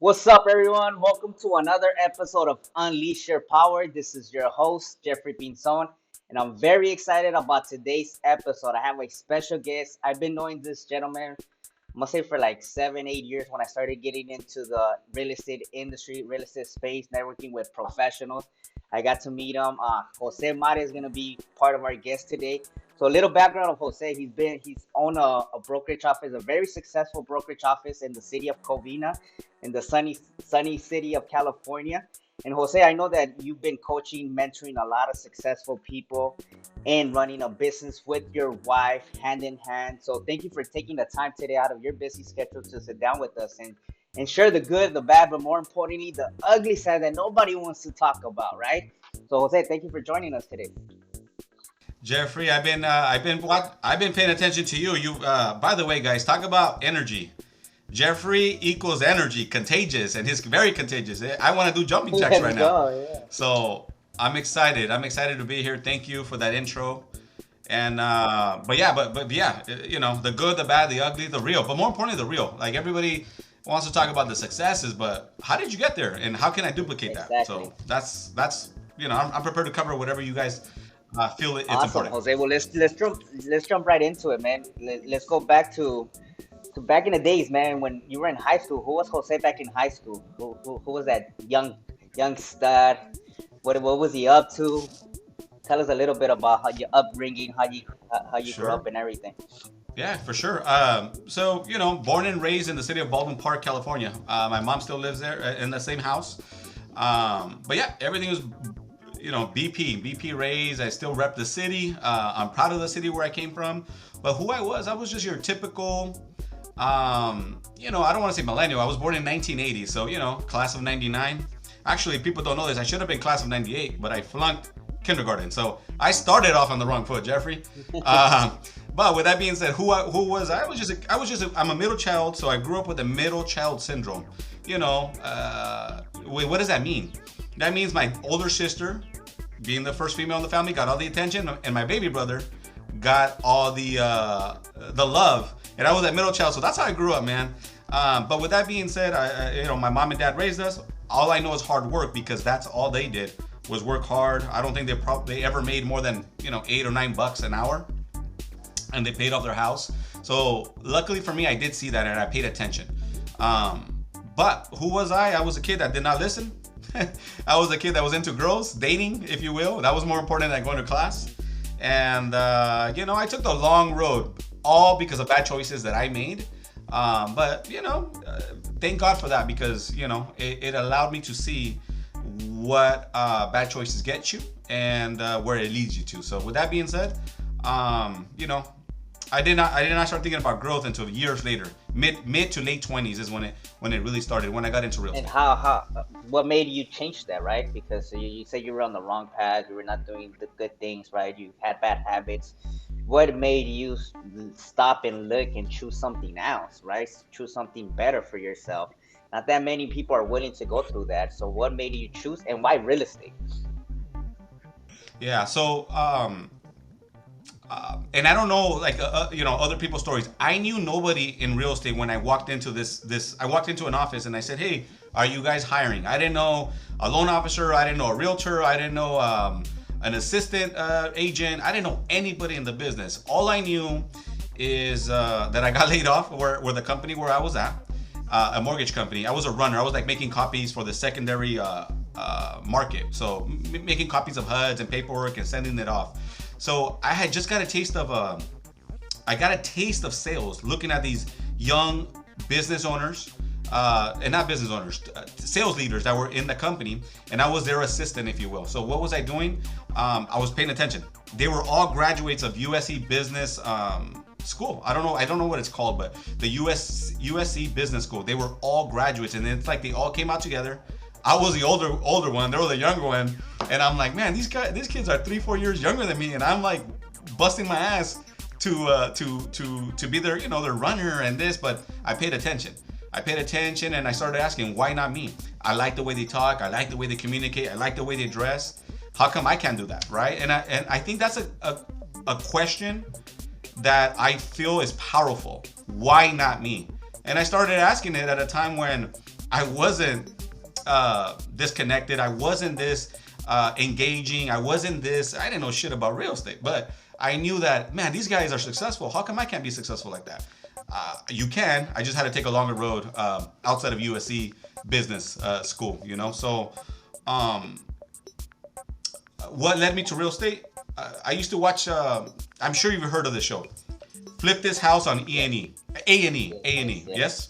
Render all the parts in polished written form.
What's up, everyone? Welcome to another episode of Unleash Your Power. This is your host, Jeffrey Pinzon, and I'm very excited about today's episode. I have a special guest. I've been knowing this gentleman, I must say, for like 7, 8 years when I started getting into the real estate industry, real estate space, networking with professionals. I got to meet him. Jose Mare is going to be part of our guest today. So a little background of Jose. He's owned a brokerage office, a very successful brokerage office in the city of Covina, in the sunny city of California. And Jose, I know that you've been coaching, mentoring a lot of successful people and running a business with your wife hand in hand. So thank you for taking the time today out of your busy schedule to sit down with us and share the good, the bad, but more importantly, the ugly side that nobody wants to talk about, right? So Jose, thank you for joining us today. Jeffrey, I've been paying attention to you. By the way, guys, talk about energy. Jeffrey equals energy, contagious, and he's very contagious. I want to do jumping jacks Let's right now. go, yeah. So I'm excited. I'm excited to be here. Thank you for that intro. And but yeah, the good, the bad, the ugly, the real. But more importantly, the real. Like everybody wants to talk about the successes, but how did you get there, and how can I duplicate that? Exactly. So I'm prepared to cover whatever you guys feel it's Awesome, important. Jose. Well, let's jump right into it, man. Let's go back to back in the days, man, when you were in high school. Who was Jose back in high school? Who was that young stud? What was he up to? Tell us a little bit about how your upbringing, how you grew Sure. up and everything. Yeah, for sure. So born and raised in the city of Baldwin Park, California. My mom still lives there in the same house. But yeah, everything was, BP raised. I still rep the city. I'm proud of the city where I came from. But who I was just your typical, I don't want to say millennial. I was born in 1980, so class of '99. Actually, people don't know this. I should have been class of '98, but I flunked kindergarten. So I started off on the wrong foot, Jeffrey. But with that being said, who was I? I'm a middle child, so I grew up with a middle child syndrome. What does that mean? That means my older sister, being the first female in the family, got all the attention, and my baby brother got all the love, and I was that middle child. So that's how I grew up, man. But with that being said, my mom and dad raised us. All I know is hard work, because that's all they did was work hard. I don't think they ever made more than $8 or $9 an hour, and they paid off their house. So luckily for me, I did see that and I paid attention. But who was I? I was a kid that did not listen. I was a kid that was into girls, dating, if you will. That was more important than going to class. And I took the long road, all because of bad choices that I made. But thank God for that, because it allowed me to see what bad choices get you, and where it leads you to. So with that being said, I did not start thinking about growth until years later. Mid to late 20s is when it really started, when I got into real And estate. what made you change that, right? Because you said you were on the wrong path, you were not doing the good things, right? You had bad habits. What made you stop and look and choose something else, right? Choose something better for yourself. Not that many people are willing to go through that. So what made you choose, and why real estate? Yeah. So and I don't know, like other people's stories. I knew nobody in real estate when I walked into this. I walked into an office and I said, "Hey, are you guys hiring?" I didn't know a loan officer. I didn't know a realtor. I didn't know an assistant agent. I didn't know anybody in the business. All I knew is that I got laid off where the company where I was at, a mortgage company. I was a runner. I was like making copies for the secondary market. So making copies of HUDs and paperwork and sending it off. So I had just got a taste of sales, looking at these young business owners, and not business owners, sales leaders that were in the company, and I was their assistant, if you will. So what was I doing? I was paying attention. They were all graduates of USC Business School. I don't know what it's called, but the USC Business School. They were all graduates, and it's like they all came out together. I was the older one. They were the younger one, and I'm like, man, these kids are 3-4 years younger than me, and I'm like busting my ass to be their runner and this. But I paid attention. And I started asking, why not me? I like the way they talk. I like the way they communicate. I like the way they dress. How come I can't do that, right? And I think that's a question that I feel is powerful. Why not me? And I started asking it at a time when I wasn't disconnected. I wasn't this engaging. I wasn't this. I didn't know shit about real estate, but I knew that, man, these guys are successful. How come I can't be successful like that? You can. I just had to take a longer road outside of USC business school, you know? So, um, what led me to real estate? I used to watch, I'm sure you've heard of the show, Flip This House on E&E. A&E. Yes, A&E. yes. Yes?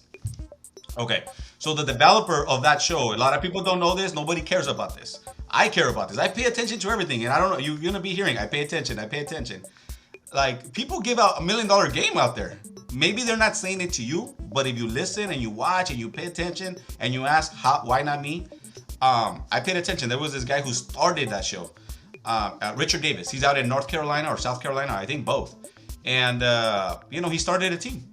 Okay. So the developer of that show, a lot of people don't know this. Nobody cares about this. I care about this. I pay attention to everything. And I don't know, you're going to be hearing, I pay attention. I pay attention. Like, people give out $1 million game out there. Maybe they're not saying it to you, but if you listen and you watch and you pay attention and you ask, why not me? I paid attention. There was this guy who started that show, Richard Davis. He's out in North Carolina or South Carolina, I think both. And, he started a team.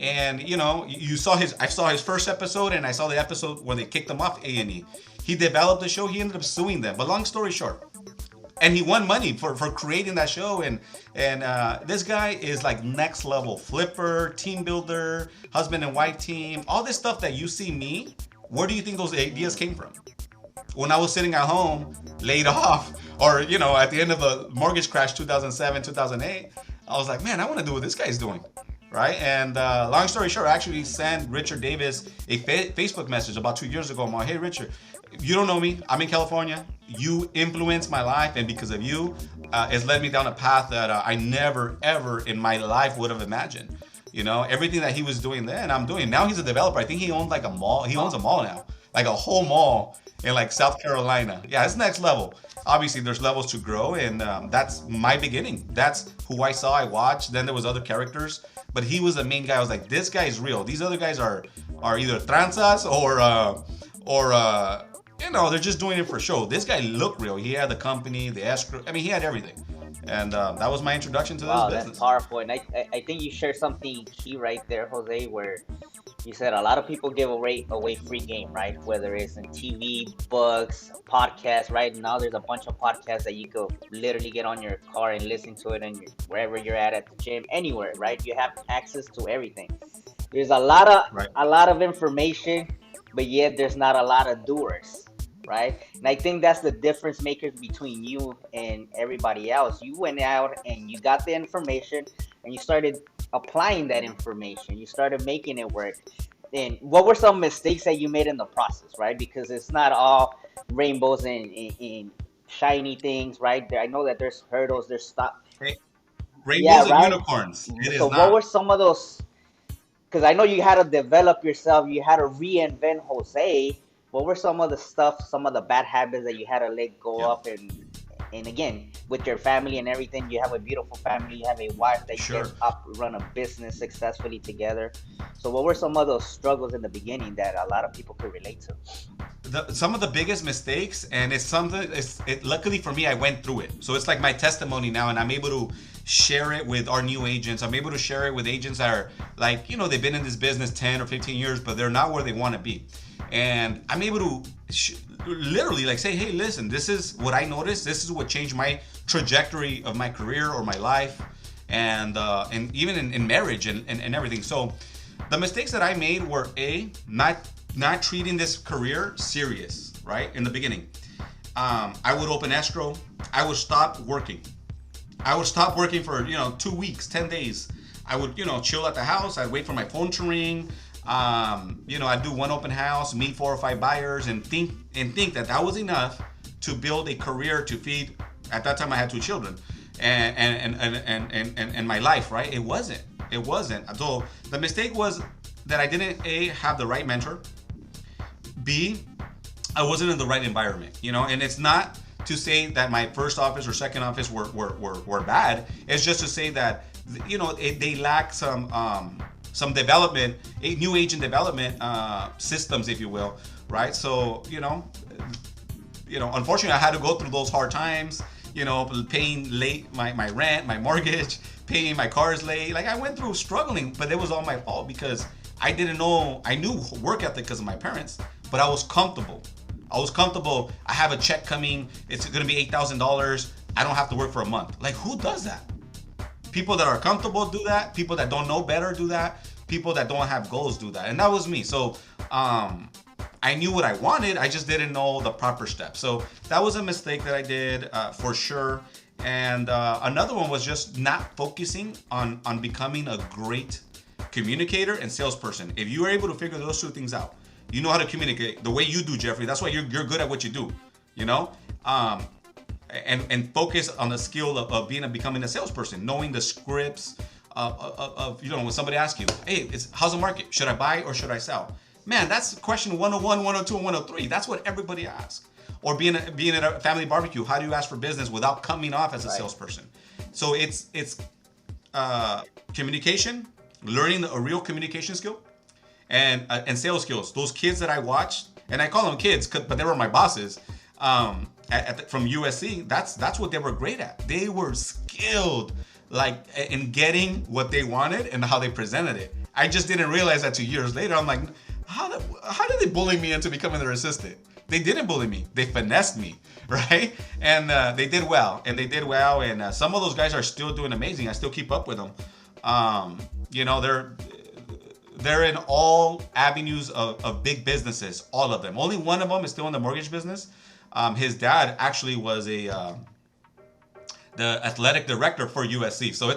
And, you saw I saw his first episode, and I saw the episode where they kicked him off A&E. He developed the show. He ended up suing them. But long story short, and he won money for creating that show. And this guy is like next level flipper, team builder, husband and wife team, all this stuff that you see me. Where do you think those ideas came from? When I was sitting at home, laid off, or at the end of the mortgage crash 2007, 2008, I was like, man, I want to do what this guy's doing. Right? And long story short, I actually sent Richard Davis a Facebook message about 2 years ago. I'm like, hey, Richard, you don't know me. I'm in California. You influenced my life, and because of you, it's led me down a path that I never, ever in my life would have imagined. Everything that he was doing then, I'm doing. Now he's a developer. I think he owns like a mall. He owns a mall now, like a whole mall in like South Carolina. Yeah, it's next level. Obviously, there's levels to grow, and that's my beginning. That's who I saw, I watched. Then there was other characters, but he was the main guy. I was like, this guy is real. These other guys are either tranzas or they're just doing it for show. This guy looked real. He had the company, the escrow. I mean, he had everything. And that was my introduction to this Wow, business. that's powerful. And I think you shared something key right there, Jose, where you said a lot of people give away free game, right? Whether it's in TV, books, podcasts, right? Now there's a bunch of podcasts that you could literally get on your car and listen to it, and wherever you're at the gym, anywhere, right? You have access to everything. There's Right. a lot of information, but yet there's not a lot of doers, right? And I think that's the difference makers between you and everybody else. You went out and you got the information, and you started applying that information. You started making it work. And what were some mistakes that you made in the process, right? Because it's not all rainbows and shiny things, right? I know that there's hurdles, there's stuff. Hey, Yeah, rainbows and right. unicorns. It So is what were not. some of those? Because I know you had to develop yourself, you had to reinvent Jose. What were some of the stuff, some of the bad habits that you had to let go Yeah, of? And again, with your family and everything, you have a beautiful family, you have a wife that you sure. guys run a business successfully together. So what were some of those struggles in the beginning that a lot of people could relate to? Some of the biggest mistakes, and it's something. Luckily for me, I went through it, so it's like my testimony now, and I'm able to share it with our new agents. I'm able to share it with agents that are like, they've been in this business 10 or 15 years, but they're not where they want to be, and I'm able to literally like say, hey, listen, this is what I noticed. This is what changed my trajectory of my career or my life, and even in marriage and everything. So the mistakes that I made were not treating this career serious, right? In the beginning, I would open escrow. I would stop working. I would stop working for 2 weeks, 10 days. I would chill at the house. I'd wait for my phone to ring. I'd do one open house, meet 4 or 5 buyers, and think that was enough to build a career to feed. At that time, I had 2 children, and my life. Right? It wasn't. It wasn't. So the mistake was that I didn't have the right mentor. B, I wasn't in the right environment, and it's not to say that my first office or second office were bad. It's just to say that, they lack some development, a new agent development systems, if you will, right? So, unfortunately, I had to go through those hard times, paying late my rent, my mortgage, paying my cars late. Like, I went through struggling, but it was all my fault because I didn't know. I knew work ethic because of my parents, but I was comfortable. I have a check coming. It's going to be $8,000. I don't have to work for a month. Like, who does that? People that are comfortable do that. People that don't know better do that. People that don't have goals do that. And that was me. So, I knew what I wanted. I just didn't know the proper steps. So that was a mistake that I did for sure. And another one was just not focusing on becoming a great communicator and salesperson. If you are able to figure those two things out, you know how to communicate the way you do, Jeffrey. That's why you're good at what you do, you know? And focus on the skill of becoming a salesperson, knowing the scripts of when somebody asks you, hey, how's the market? Should I buy or should I sell? Man, that's question 101, 102, and 103. That's what everybody asks. Or being at a family barbecue, how do you ask for business without coming off as a salesperson? So it's communication, learning a real communication skill, and sales skills. Those kids that I watched, and I call them kids, but they were my bosses from USC. That's what they were great at. They were skilled, like in getting what they wanted and how they presented it. I just didn't realize that 2 years later. I'm like, how did they bully me into becoming their assistant? They didn't bully me. They finessed me, right? And they did well. And some of those guys are still doing amazing. I still keep up with them. They're in all avenues of big businesses, all of them. Only one of them is still in the mortgage business. His dad actually was the athletic director for USC. So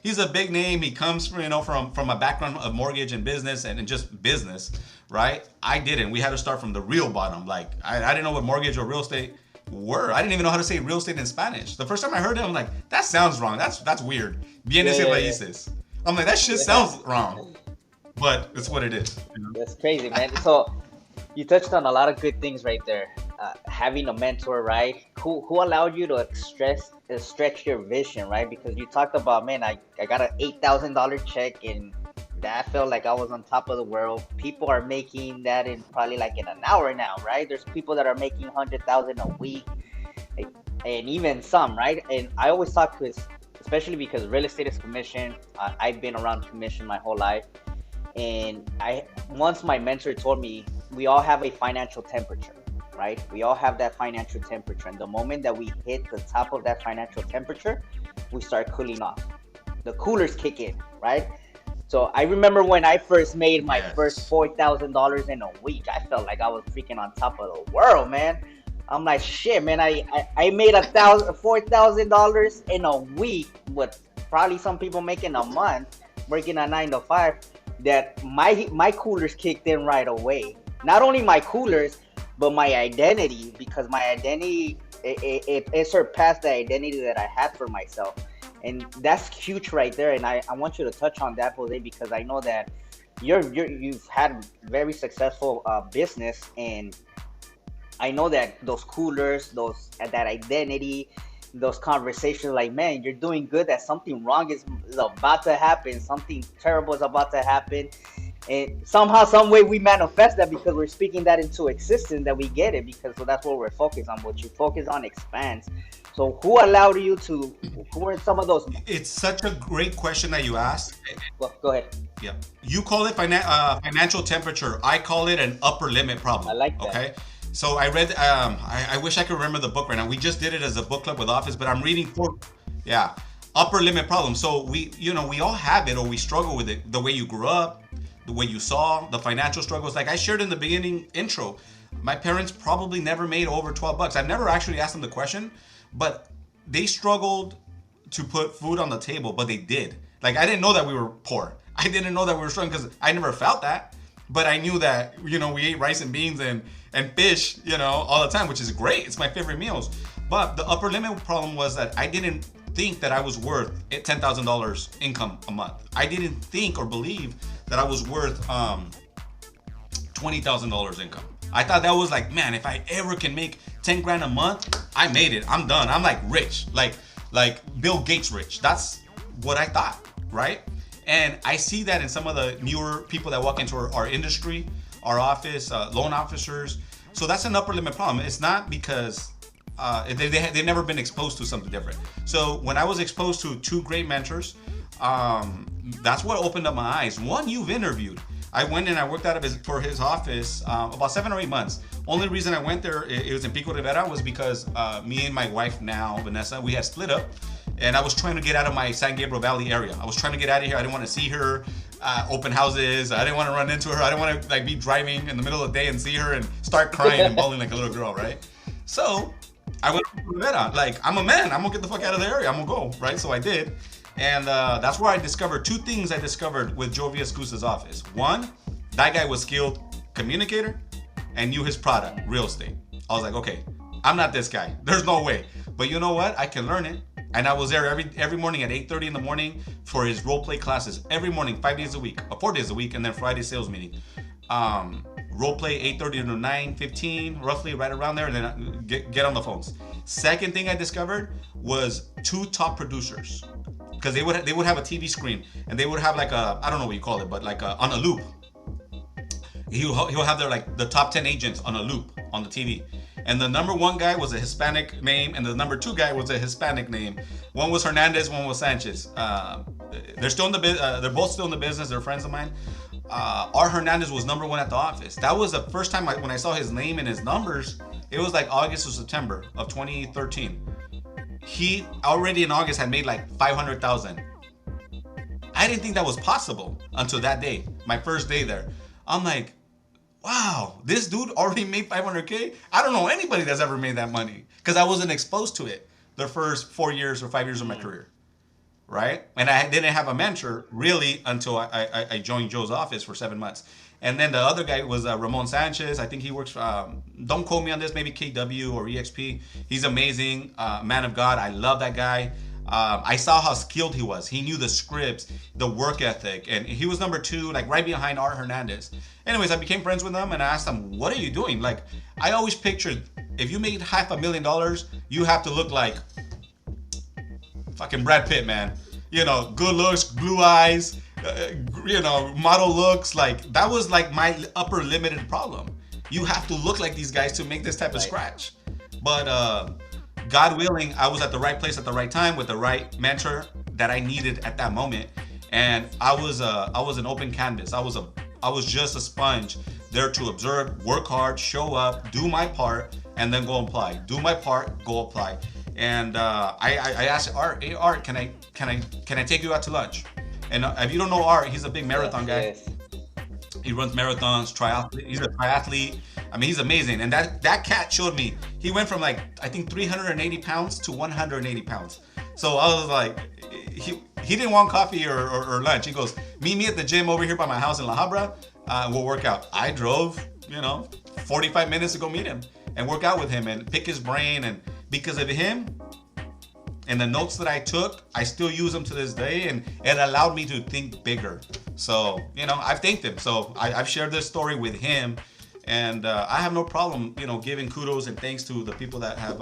he's a big name. He comes from a background of mortgage and business and just business, right? I didn't. We had to start from the real bottom. Like I didn't know what mortgage or real estate were. I didn't even know how to say real estate in Spanish. The first time I heard it, I'm like, that sounds wrong. That's weird. Bienes y raíces. I'm like, that shit sounds wrong. But it's what it is. You know? That's crazy, man. So you touched on a lot of good things right there. Having a mentor, right? Who allowed you to stretch your vision, right? Because you talked about, man, I got an $8,000 check, and that felt like I was on top of the world. People are making that in probably like in an hour now, right? There's people that are making 100,000 a week, and even some, right? And I always talk to, especially because real estate is commission. I've been around commission my whole life. And once my mentor told me, we all have a financial temperature, right? We all have that financial temperature. And the moment that we hit the top of that financial temperature, we start cooling off. The coolers kick in, right? So I remember when I first made my first $4,000 in a week, I felt like I was freaking on top of the world, man. I'm like, shit, man, I made $4,000 in a week, with probably some people making a month, working a 9 to 5. That my coolers kicked in right away. Not only my coolers, but my identity, because my identity it surpassed the identity that I had for myself, and that's huge right there. And I want you to touch on that, Jose, because I know that you've had very successful business, and I know that those coolers, that identity, those conversations, like, man, you're doing good, that something wrong is about to happen, something terrible is about to happen, and somehow, some way, we manifest that because we're speaking that into existence, that we get it, because so that's what we're focused on. What you focus on expands. So who allowed you to, who were some of those? It's such a great question that you asked. Well, go ahead. Yeah, you call it financial temperature. I call it an upper limit problem. I like that. Okay. So I read, I wish I could remember the book right now. We just did it as a book club with Office, but I'm reading upper limit problem. So we all have it, or we struggle with it. The way you grew up, the way you saw, the financial struggles. Like I shared in the beginning intro, my parents probably never made over $12. I've never actually asked them the question, but they struggled to put food on the table, but they did. Like I didn't know that we were poor. I didn't know that we were struggling because I never felt that. But I knew that, we ate rice and beans and fish, all the time, which is great. It's my favorite meals. But the upper limit problem was that I didn't think that I was worth $10,000 income a month. I didn't think or believe that I was worth $20,000 income. I thought that was like, man, if I ever can make 10 grand a month, I made it. I'm done. I'm like rich, like Bill Gates rich. That's what I thought, right? And I see that in some of the newer people that walk into our industry, our office, loan officers. So that's an upper limit problem. It's not because they've never been exposed to something different. So when I was exposed to two great mentors, that's what opened up my eyes. One, you've interviewed. I went and I worked out of for his office about 7 or 8 months. Only reason I went there, it was in Pico Rivera, was because me and my wife now, Vanessa, we had split up. And I was trying to get out of my San Gabriel Valley area. I was trying to get out of here. I didn't want to see her. open houses. I didn't want to run into her. I didn't want to like be driving in the middle of the day and see her and start crying and bawling like a little girl, right? So I went to Rivera. Like, I'm a man. I'm gonna get the fuck out of the area. I'm gonna go, right? So I did, and that's where I discovered two things. I discovered with Joe Villascusa's office. One, that guy was skilled communicator and knew his product, real estate. I was like, okay, I'm not this guy. There's no way. But you know what? I can learn it. And I was there every morning at 8:30 in the morning for his role play classes. Every morning, 5 days a week, 4 days a week, and then Friday sales meeting. Role play 8:30 to 9:15, roughly right around there, and then get on the phones. Second thing I discovered was two top producers, because they would have a TV screen and they would have like a, I don't know what you call it, but like on a loop. He'll have their like the top 10 agents on a loop on the TV. And the number one guy was a Hispanic name, and the number two guy was a Hispanic name. One was Hernandez, one was Sanchez. They're still in the they're both still in the business. They're friends of mine. R. Hernandez was number one at the office. That was the first time when I saw his name and his numbers. It was like August or September of 2013. He already in August had made like 500,000. I didn't think that was possible until that day, my first day there. I'm like, wow, this dude already made 500K? I don't know anybody that's ever made that money, because I wasn't exposed to it the first 4 years or 5 years of my career, right? And I didn't have a mentor really until I joined Joe's office for 7 months. And then the other guy was Ramon Sanchez. I think he works, don't quote me on this, maybe KW or EXP. He's amazing, man of God. I love that guy. I saw how skilled he was. He knew the scripts, the work ethic, and he was number two, like right behind R. Hernandez. Anyways, I became friends with him and I asked him, what are you doing? Like, I always pictured if you made $500,000, you have to look like fucking Brad Pitt, man. You know, good looks, blue eyes, model looks. Like, that was like my upper limited problem. You have to look like these guys to make this type of scratch. But God willing, I was at the right place at the right time with the right mentor that I needed at that moment, and I was an open canvas. I was just a sponge there to observe, work hard, show up, do my part, and then go apply. Do my part, go apply. And I asked Art, hey Art, can I take you out to lunch? And if you don't know Art, he's a big marathon guy. Yes. He runs marathons, triathlete. He's a triathlete. I mean, he's amazing. And that cat showed me, he went from like, I think 380 pounds to 180 pounds. So I was like, he didn't want coffee or lunch. He goes, meet me at the gym over here by my house in La Habra. We'll work out. I drove, 45 minutes to go meet him and work out with him and pick his brain. And because of him and the notes that I took, I still use them to this day. And it allowed me to think bigger. So, I've thanked him. So I've shared this story with him. And I have no problem, giving kudos and thanks to the people that have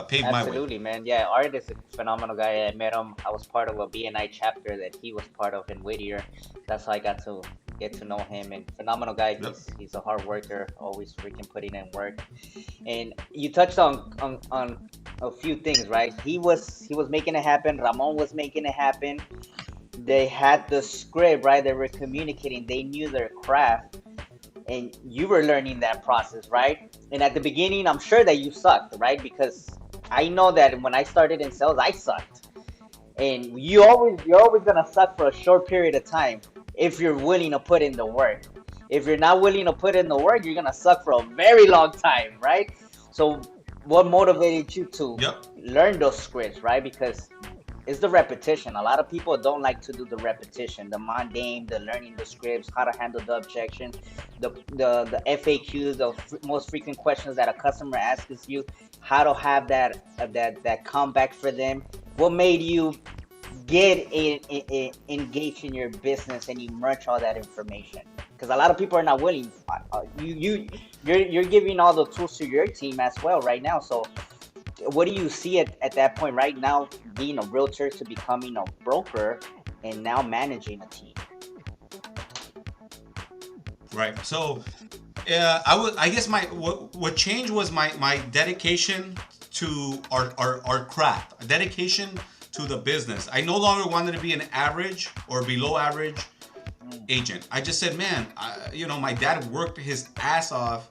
paved my way. Absolutely, man. Yeah, Art is a phenomenal guy. I met him. I was part of a BNI chapter that he was part of in Whittier. That's how I got to get to know him. And phenomenal guy. Yep. He's a hard worker, always freaking putting in work. And you touched on a few things, right? He was making it happen. Ramon was making it happen. They had the script, right? They were communicating. They knew their craft. And you were learning that process, right? And at the beginning, I'm sure that you sucked, right? Because I know that when I started in sales, I sucked. And you're always gonna suck for a short period of time if you're willing to put in the work. If you're not willing to put in the work, you're gonna suck for a very long time, right? So what motivated you to learn those scripts, right? Because it's the repetition. A lot of people don't like to do the repetition, the mundane, the learning the scripts, how to handle the objection, the FAQs, the most frequent questions that a customer asks you, how to have that comeback for them. What made you get engaged in your business and emerge all that information? Because a lot of people are not willing. You're giving all the tools to your team as well right now. So what do you see at that point right now, being a realtor to becoming a broker and now managing a team? Right. So, I guess what changed was my dedication to our craft, a dedication to the business. I no longer wanted to be an average or below average agent. I just said, man, my dad worked his ass off.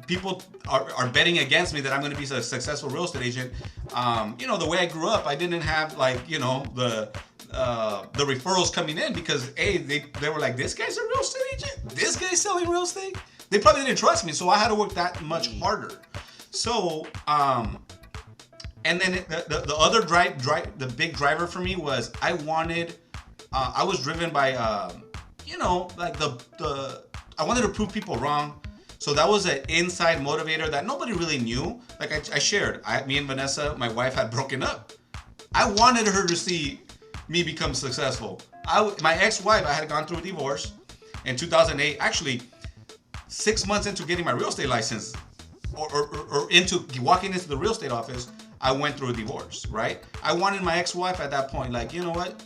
People are betting against me that I'm going to be a successful real estate agent. The way I grew up, I didn't have the referrals coming in because they were like, this guy's a real estate agent. This guy's selling real estate. They probably didn't trust me, so I had to work that much harder. So and then the other the big driver for me was I was driven by like the I wanted to prove people wrong. So that was an inside motivator that nobody really knew. Like I shared, me and Vanessa, my wife, had broken up. I wanted her to see me become successful. My ex-wife, I had gone through a divorce in 2008. Actually, 6 months into getting my real estate license, or into walking into the real estate office, I went through a divorce. Right? I wanted my ex-wife at that point, like, you know what,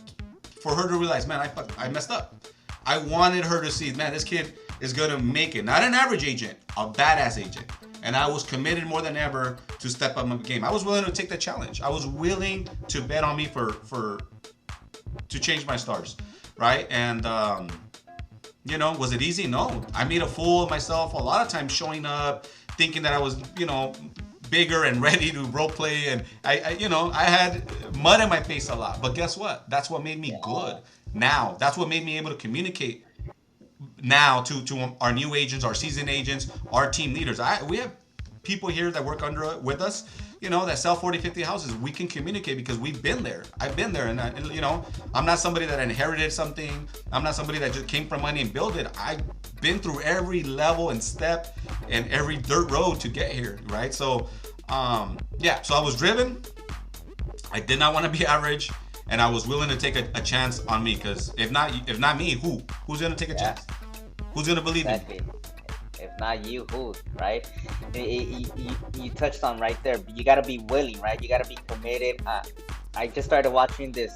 for her to realize, man, I messed up. I wanted her to see, man, this kid is gonna make it. Not an average agent, a badass agent. And I was committed more than ever to step up my game. I was willing to take the challenge. I was willing to bet on me to change my stars, right? And was it easy? No. I made a fool of myself a lot of times, showing up, thinking that I was, bigger and ready to role play, and I had mud in my face a lot. But guess what? That's what made me good. Now, that's what made me able to communicate now to our new agents, our seasoned agents, our team leaders. We have people here that work with us, that sell 40, 50 houses. We can communicate because we've been there. I've been there, and I'm not somebody that inherited something. I'm not somebody that just came from money and built it. I've been through every level and step and every dirt road to get here, right? So, so I was driven. I did not want to be average. And I was willing to take a chance on me, because if not me, who's gonna take a chance? Who's gonna believe me? If not you, who, right? You touched on right there. You gotta be willing, right? You gotta be committed. I just started watching this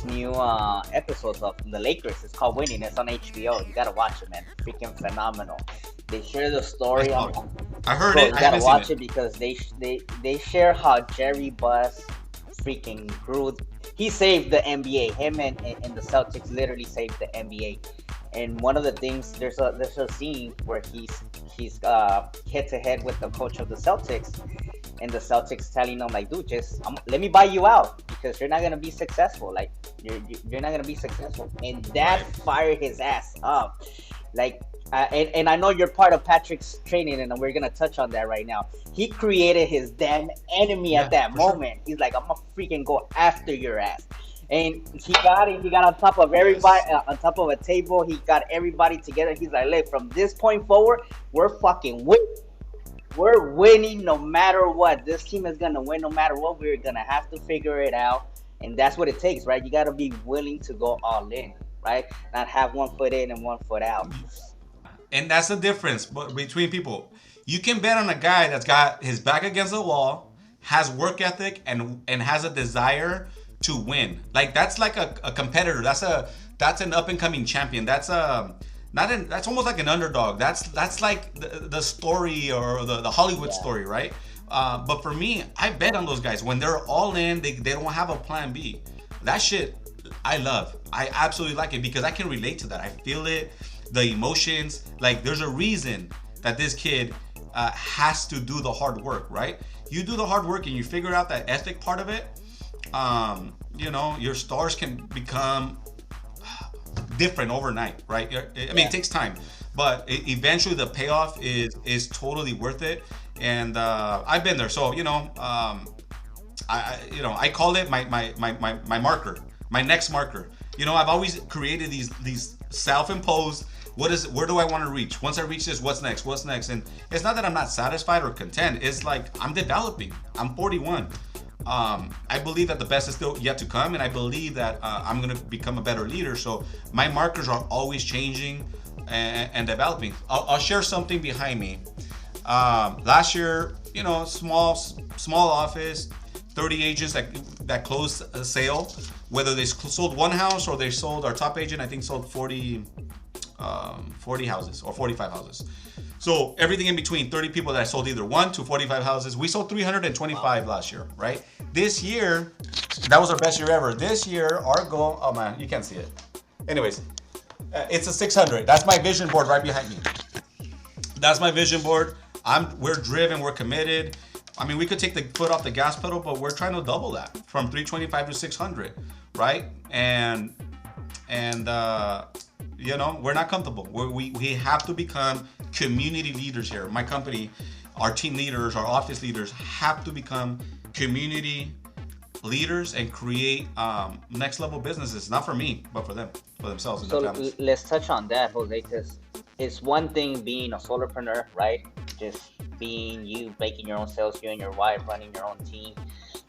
new episodes of the Lakers. It's called Winning. It's on HBO. You gotta watch it, man. Freaking phenomenal. They share the story. I heard it. You gotta watch it because they share how Jerry Buss freaking grew. He saved the NBA. Him and the Celtics literally saved the NBA. And one of the things, there's a scene where he's head to head with the coach of the Celtics, and the Celtics telling him, like, dude, let me buy you out because you're not gonna be successful. Like, you're not gonna be successful. And that fired his ass up. Like, and I know you're part of Patrick's training, and we're gonna touch on that right now. He created his damn enemy at that moment. Sure. He's like, I'm gonna freaking go after your ass. And he got it. He got on top of everybody, on top of a table. He got everybody together. He's like, look, from this point forward, we're fucking winning. We're winning no matter what. This team is gonna win no matter what. We're gonna have to figure it out, and that's what it takes, right? You gotta be willing to go all in, right? Not have one foot in and one foot out. And that's the difference between people. You can bet on a guy that's got his back against the wall, has work ethic, and has a desire to win. Like, that's like a competitor. That's an up and coming champion. That's that's almost like an underdog. That's like the story, or the Hollywood story, right? But for me, I bet on those guys when they're all in. They don't have a plan B. That shit I love. I absolutely like it because I can relate to that. I feel it. The emotions, like, there's a reason that this kid has to do the hard work, right? You do the hard work and you figure out that ethic part of it, your stars can become different overnight, right? I mean, it takes time, but eventually the payoff is totally worth it. And I've been there, so I call it my marker, my next marker. I've always created these self-imposed. Where do I want to reach? Once I reach this, what's next? And it's not that I'm not satisfied or content. It's like I'm developing. I'm 41. I believe that the best is still yet to come, and I believe that I'm going to become a better leader. So my markers are always changing and developing. I'll share something behind me. Last year, small office, 30 agents that closed a sale. Whether they sold one house or they sold, our top agent, I think, sold 40 houses or 45 houses. So everything in between, 30 people that sold either 1 to 45 houses. We sold 325 last year, right? This year, that was our best year ever. This year, our goal, oh man, you can't see it. Anyways, it's a 600. That's my vision board right behind me. That's my vision board. We're driven, we're committed. I mean, we could take the foot off the gas pedal, but we're trying to double that from 325 to 600, right? And we're not comfortable. We have to become community leaders here. My company, our team leaders, our office leaders have to become community leaders and create next level businesses, not for me, but for them, for themselves and their So families. let's touch on that, Jose, because it's one thing being a solopreneur, right? Just being you, making your own sales, you and your wife running your own team.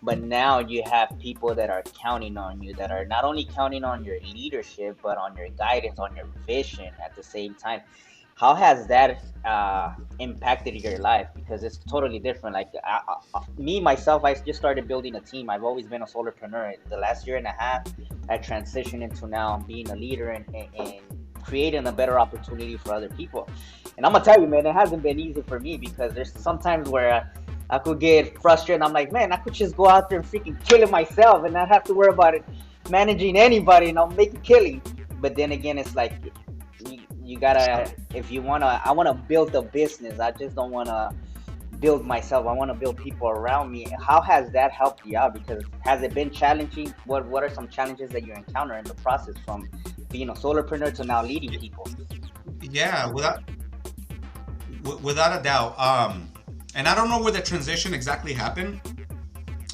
But now you have people that are counting on you, that are not only counting on your leadership, but on your guidance, on your vision at the same time. How has that impacted your life? Because it's totally different. Like me, myself, I just started building a team. I've always been a solopreneur. The last year and a half, I transitioned into now being a leader and creating a better opportunity for other people. And I'm gonna tell you, man, it hasn't been easy for me because there's sometimes where I could get frustrated. I'm like, man, I could just go out there and freaking kill it myself and not have to worry about it managing anybody and I'll make a killing. But then again, it's like you gotta, if you wanna, I wanna build a business. I just don't wanna build myself. I wanna build people around me. How has that helped you out? Because has it been challenging? What are some challenges that you encounter in the process from being a solopreneur to now leading people? Yeah, without a doubt. And I don't know where the transition exactly happened.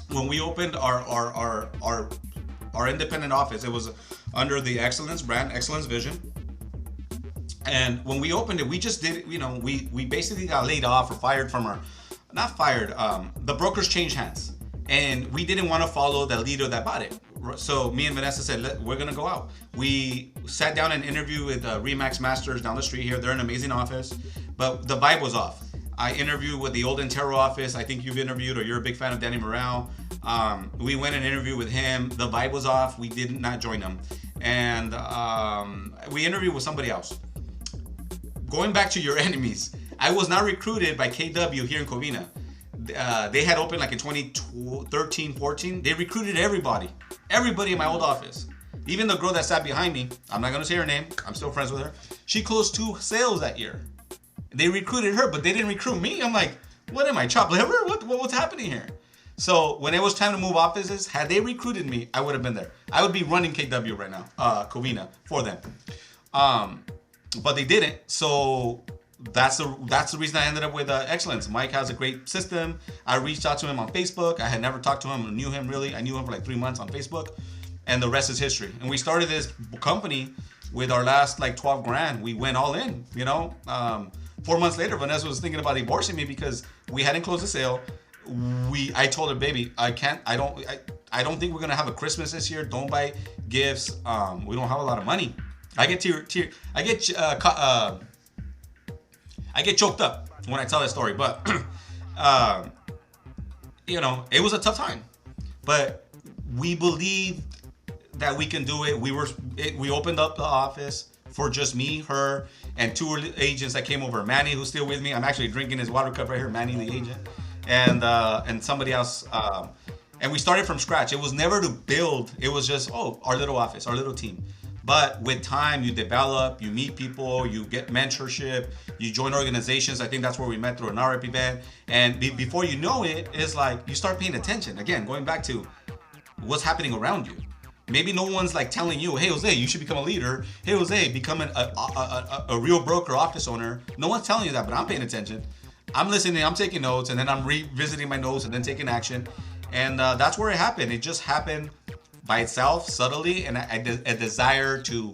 When we opened our independent office, it was under the Excellence brand, Excellence Vision. And when we opened it, we just did, we basically got laid off or fired from our, not fired, the brokers changed hands. And we didn't want to follow the leader that bought it. So me and Vanessa said, we're going to go out. We sat down and interviewed with Remax Masters down the street here. They're an amazing office, but the vibe was off. I interviewed with the old Intero office. I think you've interviewed or you're a big fan of Danny Morale. We went and interviewed with him. The vibe was off. We did not join them. And we interviewed with somebody else. Going back to your enemies, I was not recruited by KW here in Covina. They had opened like in 2013, 14. They recruited everybody in my old office. Even the girl that sat behind me, I'm not gonna say her name, I'm still friends with her. She closed 2 sales that year. They recruited her, but they didn't recruit me. I'm like, what am I, chopped liver? What's happening here? So when it was time to move offices, had they recruited me, I would have been there. I would be running KW right now, Covina, for them. But they didn't. So that's the reason I ended up with Excellence. Mike has a great system. I reached out to him on Facebook. I had never talked to him or knew him really. I knew him for like 3 months on Facebook, and the rest is history. And we started this company with our last like 12 grand. We went all in. 4 months later, Vanessa was thinking about divorcing me because we hadn't closed the sale. I told her, baby, I don't think we're gonna have a Christmas this year. Don't buy gifts. We don't have a lot of money. I get choked up when I tell that story, but it was a tough time. But we believed that we can do it. We opened up the office for just me, her, and 2 agents that came over. Manny, who's still with me. I'm actually drinking his water cup right here. Manny, the agent, and somebody else. And we started from scratch. It was never to build. It was just our little office, our little team. But with time, you develop, you meet people, you get mentorship, you join organizations. I think that's where we met through an RP event. And before you know it, it's like you start paying attention. Again, going back to what's happening around you. Maybe no one's like telling you, hey, Jose, you should become a leader. Hey, Jose, become a real broker, office owner. No one's telling you that, but I'm paying attention. I'm listening, I'm taking notes, and then I'm revisiting my notes and then taking action. And that's where it happened. It just happened by itself, subtly, and a desire to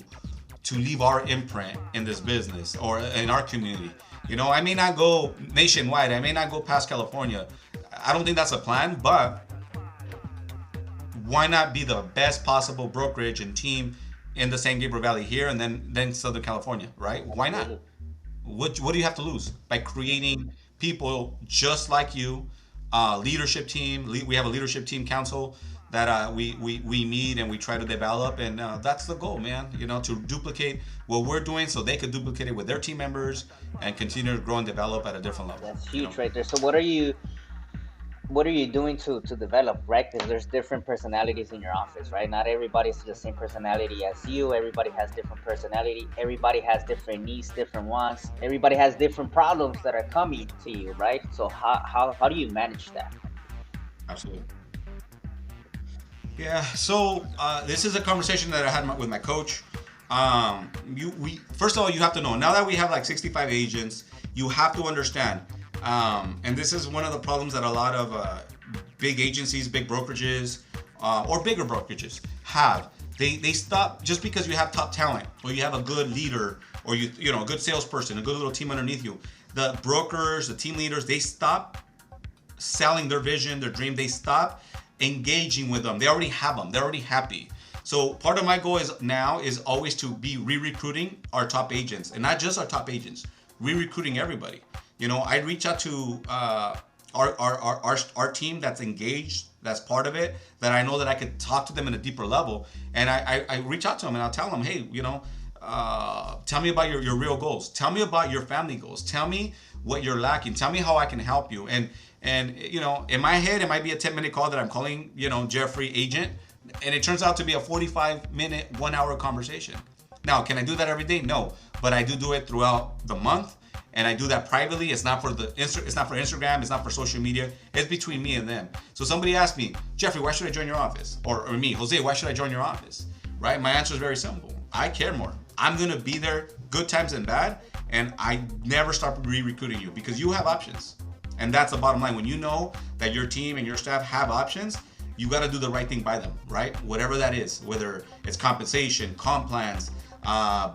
leave our imprint in this business or in our community. I may not go nationwide. I may not go past California. I don't think that's a plan, but why not be the best possible brokerage and team in the San Gabriel Valley here and then Southern California, right? Why not? What do you have to lose by creating people just like you? Leadership team. We have a leadership team council that we meet and we try to develop, and that's the goal, man. To duplicate what we're doing so they could duplicate it with their team members and continue to grow and develop at a different level. That's huge right there. So what are you what are you doing to develop, right? Because there's different personalities in your office, right? Not everybody's the same personality as you. Everybody has different personality. Everybody has different needs, different wants. Everybody has different problems that are coming to you, right? So how do you manage that? Absolutely. Yeah. So this is a conversation that I had with my coach. We first of all, you have to know now that we have like 65 agents, you have to understand, and this is one of the problems that a lot of big agencies, big brokerages, or bigger brokerages have. They stop just because you have top talent or you have a good leader or you know a good salesperson, a good little team underneath you. The brokers, the team leaders, they stop selling their vision, their dream. They stop engaging with them. They already have them. They're already happy. So part of my goal is now is always to be re-recruiting our top agents, and not just our top agents, re-recruiting everybody. You know, I reach out to our team that's engaged, that's part of it, that I know that I could talk to them in a deeper level, and I reach out to them and I'll tell them, hey, you know, tell me about your real goals. Tell me about your family goals. Tell me what you're lacking. Tell me how I can help you. And you know, in my head, it might be a 10-minute call that I'm calling, you know, Jeffrey agent, and it turns out to be a 45-minute, 1 hour conversation. Now, can I do that every day? No, but I do it throughout the month, and I do that privately. It's not for it's not for Instagram. It's not for social media. It's between me and them. So somebody asked me, Jeffrey, why should I join your office? Or me, Jose, why should I join your office? Right? My answer is very simple. I care more. I'm gonna be there, good times and bad, and I never stop re-recruiting you because you have options. And that's the bottom line. When you know that your team and your staff have options, you got to do the right thing by them, right? Whatever that is, whether it's compensation, comp plans,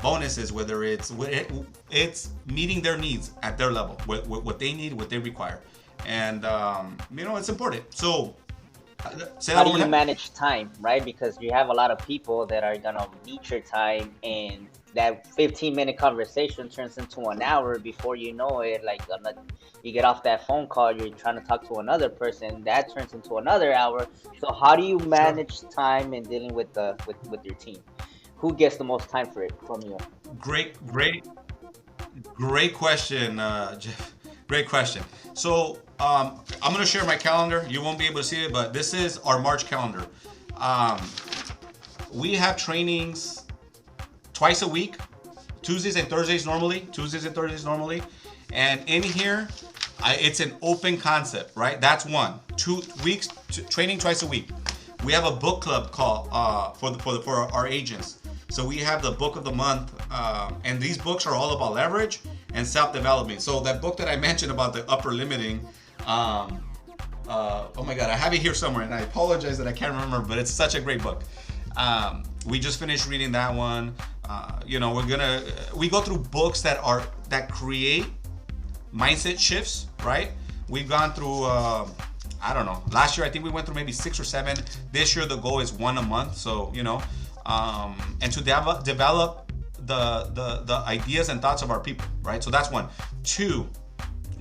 bonuses, whether it's meeting their needs at their level, what they need, what they require, and you know, it's important. So say How that do over you again. manage time, right? Because you have a lot of people that are gonna meet your time, and that 15-minute conversation turns into an hour before you know it. Like you get off that phone call, you're trying to talk to another person, that turns into another hour. So how do you Sure. manage time and dealing with with your team? Who gets the most time for it from you? Great question, Jeff. Great question. So I'm gonna share my calendar. You won't be able to see it, but this is our March calendar. Um, we have trainings twice a week, Tuesdays and Thursdays normally. Tuesdays and Thursdays normally, and in here, it's an open concept, right? That's one. 2 weeks training twice a week. We have a book club call for our agents. So we have the book of the month, and these books are all about leverage and self-development. So that book that I mentioned about the upper limiting, oh my God, I have it here somewhere, and I apologize that I can't remember, but it's such a great book. We just finished reading that one. You know, we go through books that create mindset shifts, right? We've gone through, I don't know. Last year, I think we went through maybe 6 or 7. This year, the goal is one a month. So, you know, and to develop the ideas and thoughts of our people, right? So that's one. Two,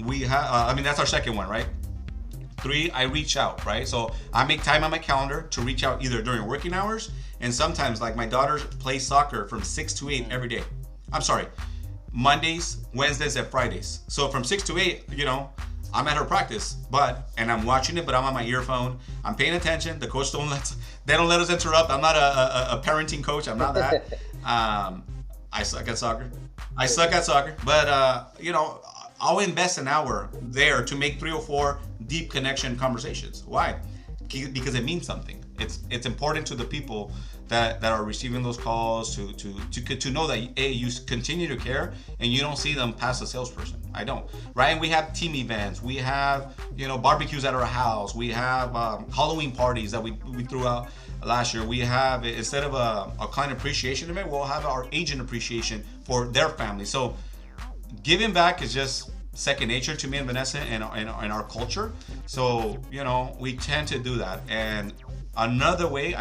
we have, I mean, that's our second one, right? Three, I reach out, right? So I make time on my calendar to reach out either during working hours, and sometimes, like, my daughter plays soccer from 6 to 8 every day. I'm sorry, Mondays, Wednesdays, and Fridays. So from 6 to 8, you know, I'm at her practice, and I'm watching it, but I'm on my earphone. I'm paying attention. The coach they don't let us interrupt. I'm not a parenting coach. I'm not that. I suck at soccer. But you know, I'll invest an hour there to make 3 or 4 deep connection conversations. Why? Because it means something. It's important to the people that are receiving those calls to know that, hey, you continue to care and you don't see them pass a salesperson. I don't, right? And we have team events. We have, you know, barbecues at our house. We have Halloween parties that we threw out last year. We have, instead of a client appreciation event, we'll have our agent appreciation for their family. So giving back is just second nature to me and Vanessa and our culture. So, you know, we tend to do that. And another way,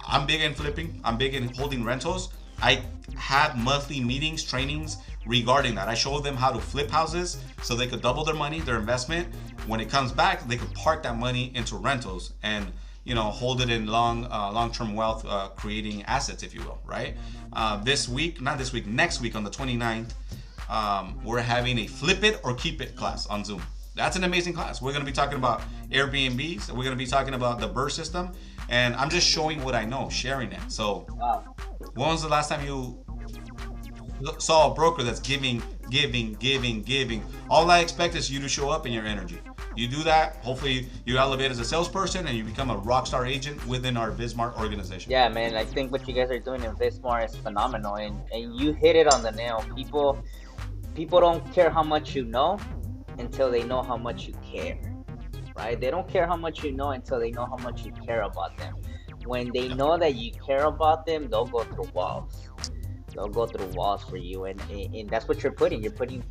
I'm big in flipping. I'm big in holding rentals. I have monthly meetings, trainings regarding that. I show them how to flip houses so they could double their money, their investment. When it comes back, they could park that money into rentals and, you know, hold it in long-term wealth, creating assets, if you will, right? Next week on the 29th, we're having a flip it or keep it class on Zoom. That's an amazing class. We're going to be talking about Airbnbs. We're going to be talking about the BRRRR system. And I'm just showing what I know, sharing it. So, Wow. when was the last time you saw a broker that's giving, giving, giving, giving? All I expect is you to show up in your energy. You do that, hopefully you elevate as a salesperson and you become a rock star agent within our Vismar organization. Yeah, man. I think what you guys are doing in Vismar is phenomenal, and you hit it on the nail. People don't care how much you know until they know how much you care, right? They don't care how much you know until they know how much you care about them. When they Yeah. know that you care about them, they'll go through walls. They'll go through walls for you, and that's what you're putting. You're putting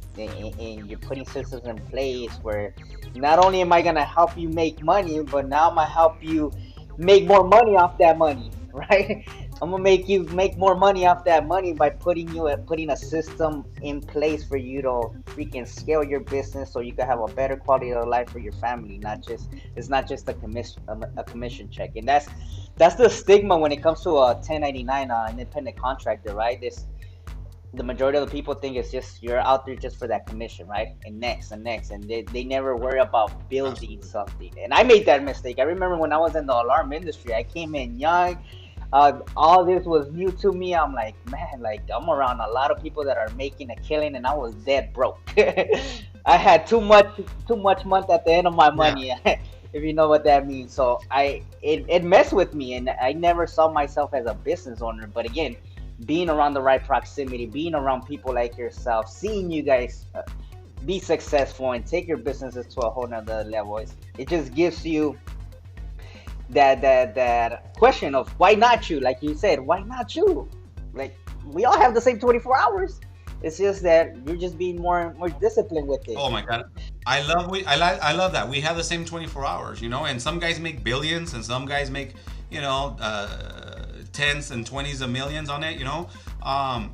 systems in place where not only am I gonna help you make money, but now I'm gonna help you make more money off that money, right? I'm gonna make you make more money off that money by putting a system in place for you to freaking scale your business so you can have a better quality of life for your family. Not just It's not just a commission check, and that's the stigma when it comes to a 1099 independent contractor, right? This The majority of the people think it's just you're out there just for that commission, right? And next, and they never worry about building Absolutely. something. And I made that mistake. I remember when I was in the alarm industry, I came in young. All this was new to me. I'm like, man, like I'm around a lot of people that are making a killing, and I was dead broke. I had too much month at the end of my Yeah. money, if you know what that means. So it messed with me, and I never saw myself as a business owner. But again, being around the right proximity, being around people like yourself, seeing you guys be successful and take your businesses to a whole nother level, it just gives you that question of why not you? Like you said, why not you? Like we all have the same 24 hours. It's just that you're just being more disciplined with it. Oh my god, I love that we have the same 24 hours, and some guys make billions and some guys make tens and twenties of millions on it.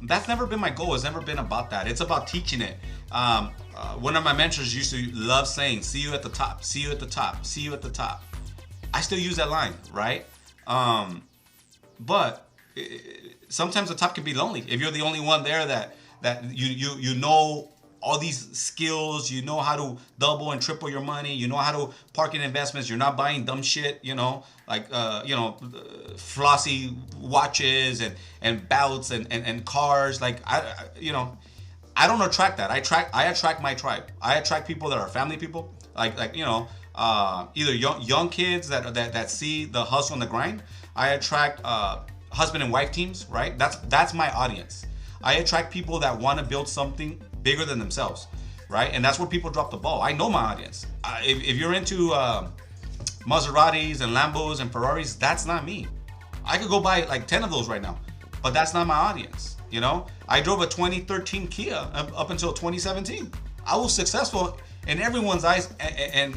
That's never been my goal. It's never been about that. It's about teaching it. One of my mentors used to love saying, "See you at the top. See you at the top. See you at the top." I still use that line, right? But sometimes the top can be lonely if you're the only one there that you know all these skills, you know how to double and triple your money, you know how to park in investments, you're not buying dumb shit, like flossy watches and belts and cars. Like I don't attract that. I attract my tribe. I attract people that are family people, like either young kids that see the hustle and the grind. I attract husband and wife teams, right? That's my audience. I attract people that want to build something bigger than themselves, right? And that's where people drop the ball. I know my audience. If you're into Maseratis and Lambos and Ferraris, that's not me. I could go buy like 10 of those right now, but that's not my audience. I drove a 2013 Kia up until 2017. I was successful in everyone's eyes, and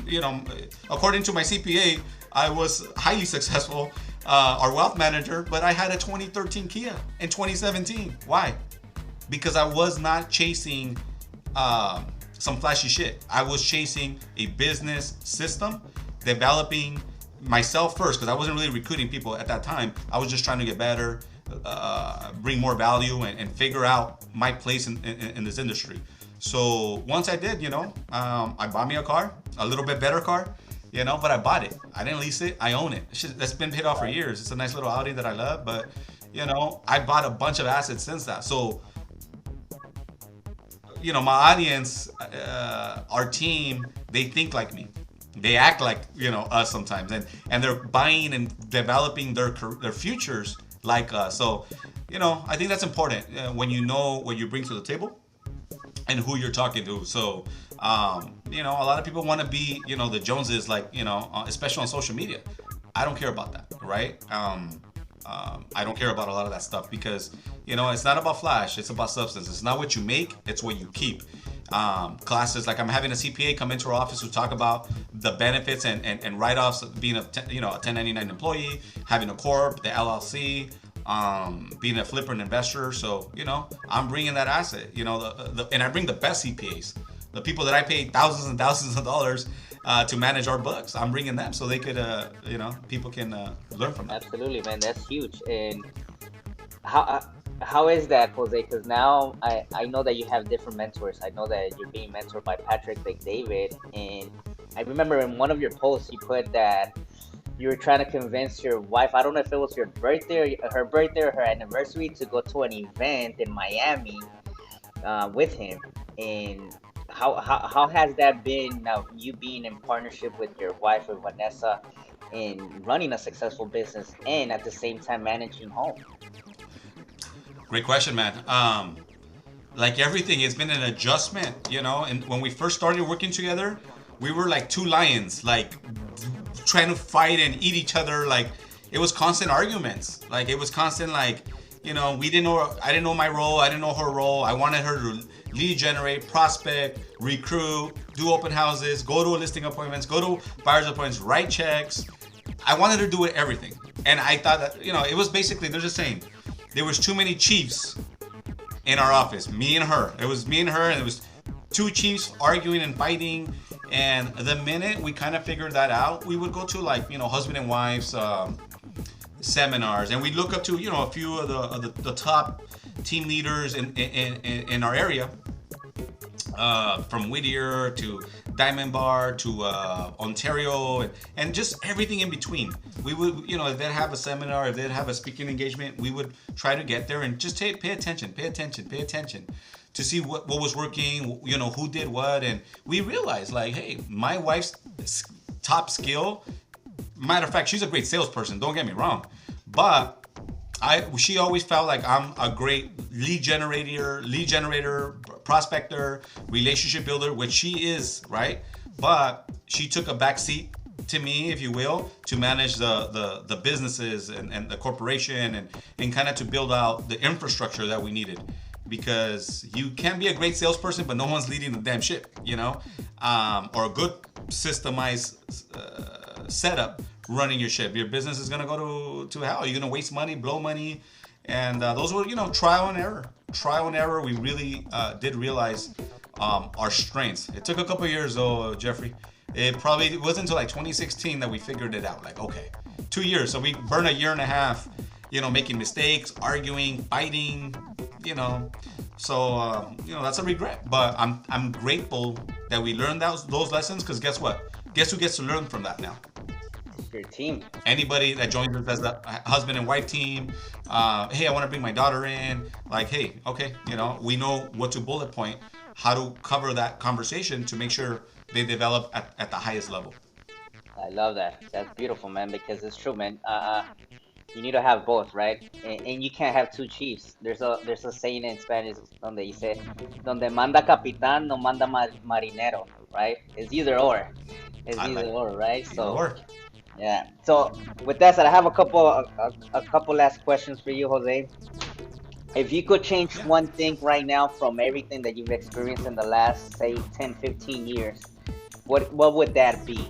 according to my CPA, I was highly successful, our wealth manager, but I had a 2013 Kia in 2017. Why? Because I was not chasing some flashy shit. I was chasing a business system, developing myself first, because I wasn't really recruiting people at that time. I was just trying to get better, bring more value, and figure out my place in this industry. So once I did, I bought me a car, a little bit better car, but I bought it. I didn't lease it. I own it. That's been paid off for years. It's a nice little Audi that I love, but I bought a bunch of assets since that. So my audience, our team, they think like me. They act like us sometimes, and they're buying and developing their futures like us. So I think that's important when you know what you bring to the table and who you're talking to. So a lot of people want to be the Joneses, like especially on social media. I don't care about that, right? I don't care about a lot of that stuff because it's not about flash, it's about substance. It's not what you make, it's what you keep. Classes like I'm having a CPA come into our office to talk about the benefits and write-offs of being a 1099 employee, having a corp, the LLC, being a flipper and investor. So I'm bringing that asset, and I bring the best CPAs, the people that I pay thousands and thousands of dollars to manage our books. I'm bringing them so they could people can learn from them. Absolutely, man. That's huge. And how How is that, Jose? Because now I know that you have different mentors. I know that you're being mentored by Patrick David, and I remember in one of your posts you put that you were trying to convince your wife. I don't know if it was your birthday or her birthday or her anniversary to go to an event in Miami with him. And how has that been now? You being in partnership with your wife, with Vanessa, in running a successful business and at the same time managing home. Great question, man. Like everything, it's been an adjustment, you know. And when we first started working together, we were like two lions, like trying to fight and eat each other. Like it was constant arguments. Like it was constant, like you know, we didn't know. I didn't know my role. I didn't know her role. I wanted her to lead generate, prospect, recruit, do open houses, go to listing appointments, go to buyers appointments, write checks. I wanted her to do everything, and I thought that you know it was basically they're just saying there was too many chiefs in our office, me and her. It was me and her, and it was two chiefs arguing and fighting. And the minute we kind of figured that out, we would go to like you know husband and wives seminars, and we look up to you know a few of the top team leaders in our area, from Whittier to Diamond Bar to Ontario, and just everything in between. We would, you know, if they'd have a seminar, if they'd have a speaking engagement, we would try to get there and just pay attention to see what was working, you know, who did what. And we realized, like, hey, my wife's top skill, matter of fact, she's a great salesperson, don't get me wrong, but she always felt like I'm a great lead generator, prospector, relationship builder, which she is, right? But she took a back seat to me, if you will, to manage the businesses and the corporation and kind of to build out the infrastructure that we needed. Because you can be a great salesperson, but no one's leading the damn ship, you know? Or a good systemized setup running your ship. Your business is gonna go to hell. You're gonna waste money, blow money, and those were you know trial and error. Trial and error. We really did realize our strengths. It took a couple of years though, Jeffrey. It probably wasn't until like 2016 that we figured it out. Like okay, 2 years. So we burned a year and a half, you know, making mistakes, arguing, fighting, you know. So you know that's a regret. But I'm grateful that we learned those lessons because guess what? Guess who gets to learn from that now? Your team. Anybody that joins us as a husband and wife team, hey, I want to bring my daughter in. Like, hey, okay, you know, we know what to bullet point, how to cover that conversation to make sure they develop at the highest level. I love that. That's beautiful, man, because it's true, man. You need to have both, right? And you can't have two chiefs. There's a saying in Spanish donde dice, donde manda capitán, no manda marinero, right? It's either or. It's I either like or, right? either So or. yeah. So with that said, I have a couple last questions for you, Jose. If you could change Yeah. one thing right now from everything that you've experienced in the last, say, 10, 15 years, what would that be?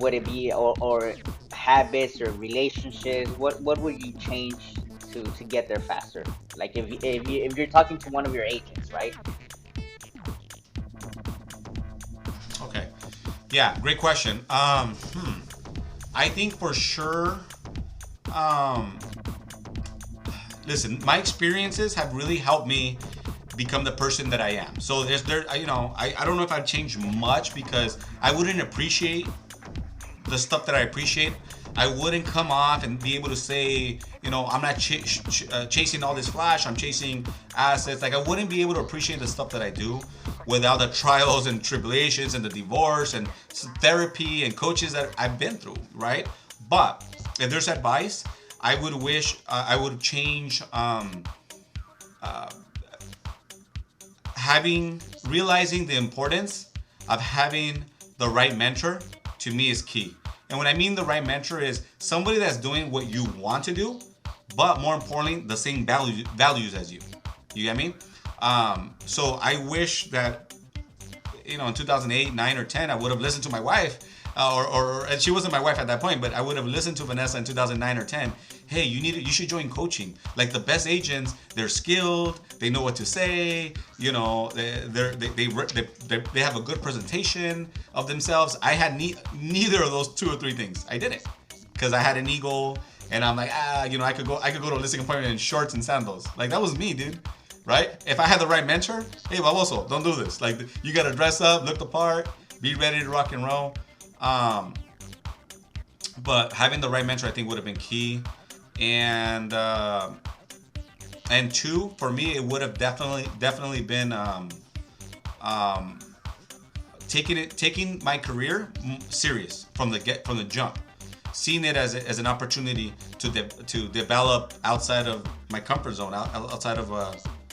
Would it be or habits or relationships? What would you change to get there faster? Like if you're talking to one of your agents, right? Okay. Yeah. Great question. I think for sure. Um, Listen, my experiences have really helped me become the person that I am. So you know, I don't know if I'd change much because I wouldn't appreciate the stuff that I appreciate. I wouldn't come off and be able to say, you know, I'm not chasing all this flash. I'm chasing assets. Like I wouldn't be able to appreciate the stuff that I do without the trials and tribulations and the divorce and therapy and coaches that I've been through, right? But if there's advice, I would wish I would change realizing the importance of having the right mentor to me is key. And when I mean the right mentor is somebody that's doing what you want to do, but more importantly, the same values as you. You get me? So I wish that you know in 2008, 9, or 10, I would have listened to my wife, and she wasn't my wife at that point, but I would have listened to Vanessa in 2009 or 10. Hey, you should join coaching. Like the best agents, they're skilled, they know what to say, you know, they have a good presentation of themselves. I had neither of those two or three things. I didn't because I had an ego and I'm like, I could go to a listing appointment in shorts and sandals. Like that was me, dude. Right? If I had the right mentor, hey, baboso, don't do this. Like you gotta dress up, look the part, be ready to rock and roll. Um, but having the right mentor, I think, would have been key. And and two, for me, it would have definitely been um, taking my career serious from the jump, seeing it as an opportunity to develop outside of my comfort zone, outside of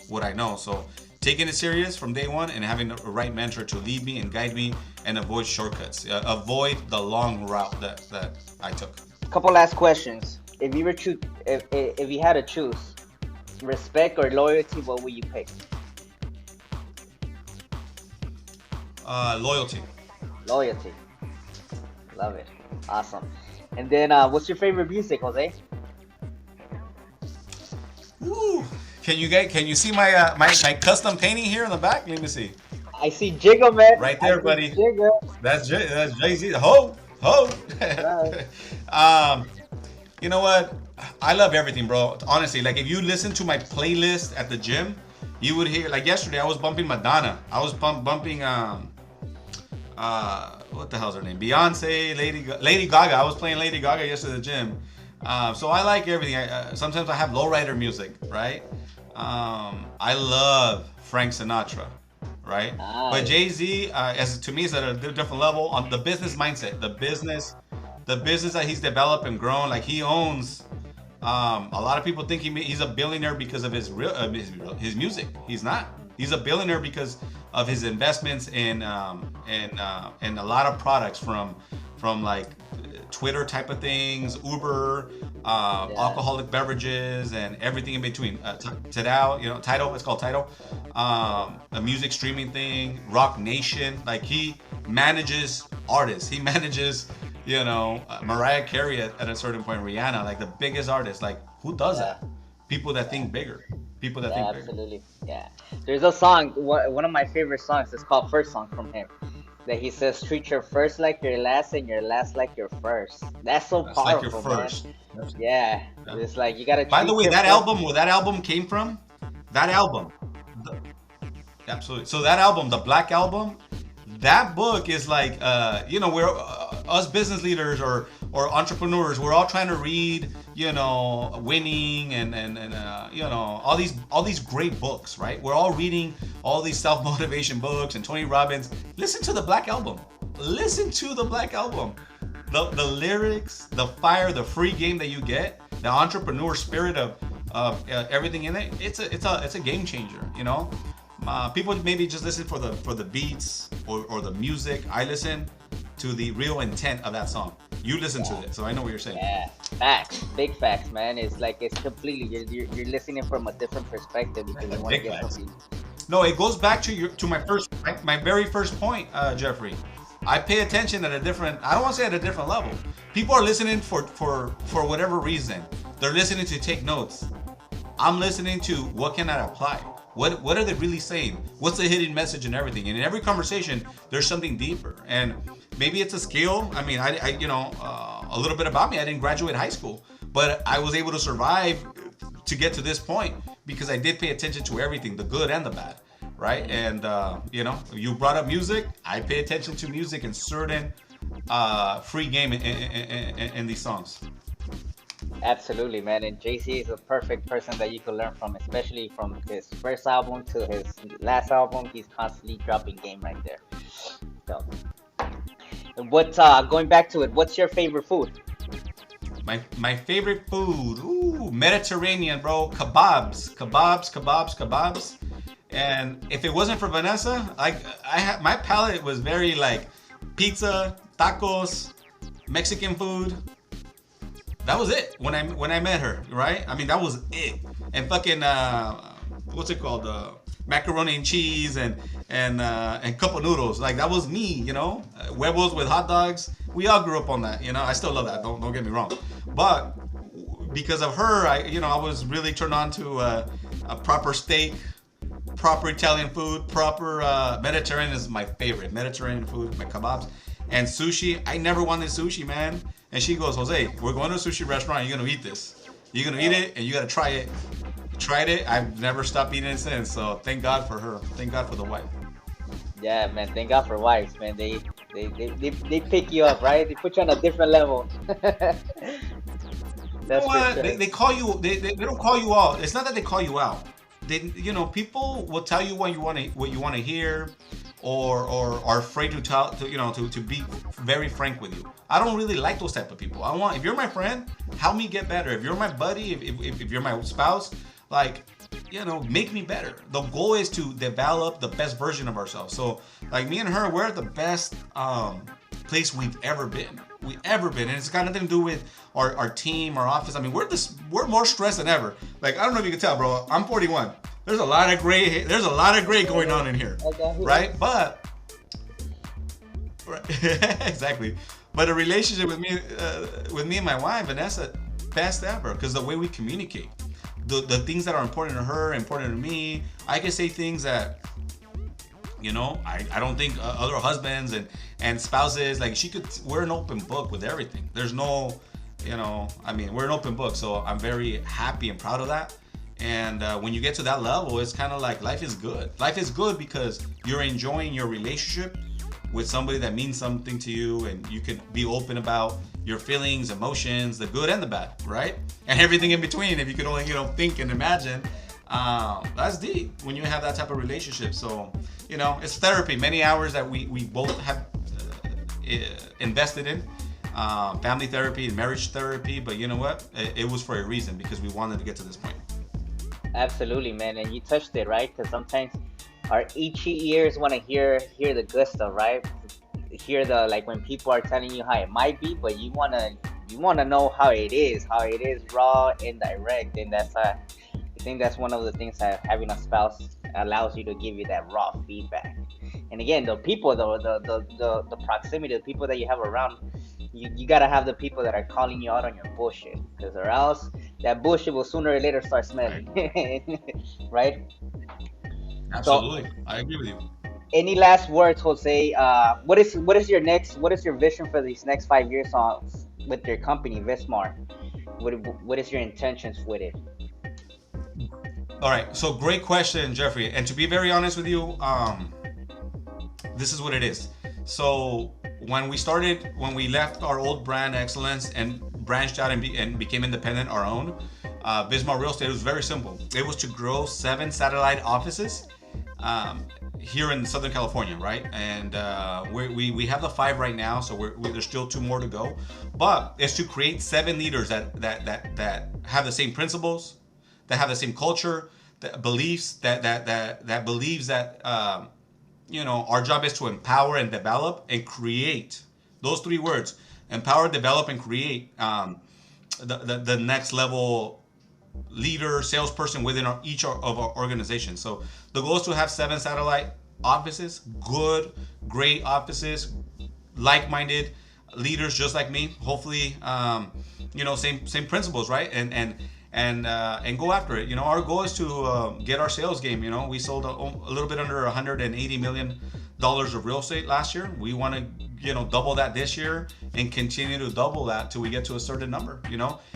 what I know. So taking it serious from day one and having the right mentor to lead me and guide me and avoid shortcuts, avoid the long route that I took. Couple last questions. If you were if you had to choose respect or loyalty, what would you pick? Loyalty. Loyalty. Love it. Awesome. And then, what's your favorite music, Jose? Woo. Can you see my custom painting here in the back? Let me see. I see Jiggle, man. Right I there, see buddy. Jiggle. That's Jay-Z. Ho. Right. um, you know what? I love everything, bro. Honestly, like if you listen to my playlist at the gym, you would hear, like yesterday I was bumping Madonna. I was bumping what the hell's her name? Beyonce, Lady Gaga. I was playing Lady Gaga yesterday at the gym. So I like everything. Sometimes I have lowrider music, right? I love Frank Sinatra, right? But Nice. Jay-Z, as to me, is at a different level on the business mindset, the business that he's developed and grown. Like he owns. A lot of people think he's a billionaire because of his music. He's not. He's a billionaire because of his investments in a lot of products from like Twitter type of things, Uber, Yeah. alcoholic beverages, and everything in between. Tidal, Tidal. It's called Tidal. A music streaming thing, Rock Nation. Like he manages artists. He manages, Mariah Carey at a certain point, Rihanna, like the biggest artists. Like who does Yeah. that? People that think bigger. People that Yeah. think bigger. Absolutely. Yeah. There's a song. One of my favorite songs. It's called "First Song" from him. That he says, "Treat your first like your last, and your last like your first." That's so That's like your powerful, man. first. Yeah. Yeah. It's like you gotta By the treat way, your that first. album, where that album came from, that album, the- absolutely. So that album, the Black Album, that book is like, we're us business leaders or entrepreneurs. We're all trying to read, winning and all these great books, right? We're all reading all these self motivation books and Tony Robbins. Listen to the Black Album. Listen to the Black Album. The lyrics, the fire, the free game that you get, the entrepreneur spirit of everything in it. It's a game changer. People maybe just listen for the beats or the music. I listen to the real intent of that song. You listen to it, so I know what you're saying. Yeah, facts, big facts, man. It's like it's completely you're listening from a different perspective because you want to Big get facts. something. No, it goes back to my very first point, Jeffrey. I pay attention at a different. I don't want to say at a different level. People are listening for whatever reason. They're listening to take notes. I'm listening to what can I apply. What are they really saying? What's the hidden message and everything? And in every conversation, there's something deeper. And maybe it's a skill. I mean, a little bit about me. I didn't graduate high school, but I was able to survive to get to this point because I did pay attention to everything, the good and the bad, right? And you brought up music. I pay attention to music and certain free game in these songs. Absolutely, man. And JC is a perfect person that you could learn from, especially from his first album to his last album. He's constantly dropping game right there. So, and going back to it, what's your favorite food? My favorite food, ooh, Mediterranean, bro. Kebabs. And if it wasn't for Vanessa, my palate was very like pizza, tacos, Mexican food. That was it when I met her, right? I mean, that was it. And fucking what's it called? Macaroni and cheese and cup of noodles. Like that was me. Huevos with hot dogs. We all grew up on that. I still love that. Don't get me wrong. But because of her, I was really turned on to a proper steak, proper Italian food, proper Mediterranean is my favorite. Mediterranean food, my kebabs. And sushi, I never wanted sushi, man. And she goes, Jose, we're going to a sushi restaurant. You're gonna eat this. You're gonna eat it, and you gotta try it. Tried it. I've never stopped eating it since. So thank God for her. Thank God for the wife. Yeah, man. Thank God for wives, man. They pick you up, right? They put you on a different level. You know That's for what? sure. They call you. They don't call you out. It's not that they call you out. People will tell you what you want to hear, or are afraid to tell to be very frank with you. I don't really like those type of people. If you're my friend, help me get better. If you're my buddy, if you're my spouse, like, make me better. The goal is to develop the best version of ourselves. So, like, me and her, we're at the best place we've ever been. And it's got nothing to do with our team, our office. I mean, we're more stressed than ever. Like, I don't know if you can tell, bro. I'm 41. There's a lot of gray. There's a lot of gray going on in here, right? But right, exactly. But a relationship with me and my wife, Vanessa, best ever, because the way we communicate, the things that are important to her, important to me. I can say things that, I don't think other husbands and spouses, like, we're an open book with everything. There's no, we're an open book. So I'm very happy and proud of that. And when you get to that level, it's kind of like life is good. Life is good because you're enjoying your relationship with somebody that means something to you, and you can be open about your feelings, emotions, the good and the bad, right? And everything in between. If you could only, think and imagine, that's deep when you have that type of relationship. So, it's therapy. Many hours that we both have invested in. Family therapy and marriage therapy, but you know what? It was for a reason, because we wanted to get to this point. Absolutely, man. And you touched it, right? Because sometimes our itchy ears want to hear the good stuff, right? Hear the, like, when people are telling you how it might be, but you wanna know how it is raw and direct. And I think that's one of the things that having a spouse allows you to give you that raw feedback. And again, the people, the proximity, the people that you have around, you gotta have the people that are calling you out on your bullshit, because or else that bullshit will sooner or later start Right. smelling, right? So, Absolutely. I agree with you. any last words, Jose? What is your vision for these next 5 years on with your company, Vismar? What is your intentions with it? All right. So great question, Jeffrey. And to be very honest with you, this is what it is. So when we left our old brand Excellence and branched out and became independent, our own, Vismar Real Estate, was very simple. It was to grow 7 satellite offices here in Southern California, right? And we have the 5 right now, so there's still 2 more to go. But it's to create 7 leaders that have the same principles, that have the same culture, that beliefs, that believes that our job is to empower and develop and create. Those 3 words: empower, develop, and create. The next level leader, salesperson within each of our organizations. So the goal is to have 7 satellite offices, great offices, like-minded leaders just like me. Hopefully, same principles, right? And go after it. Our goal is to get our sales game. We sold a little bit under $180 million of real estate last year. We want to double that this year and continue to double that till we get to a certain number.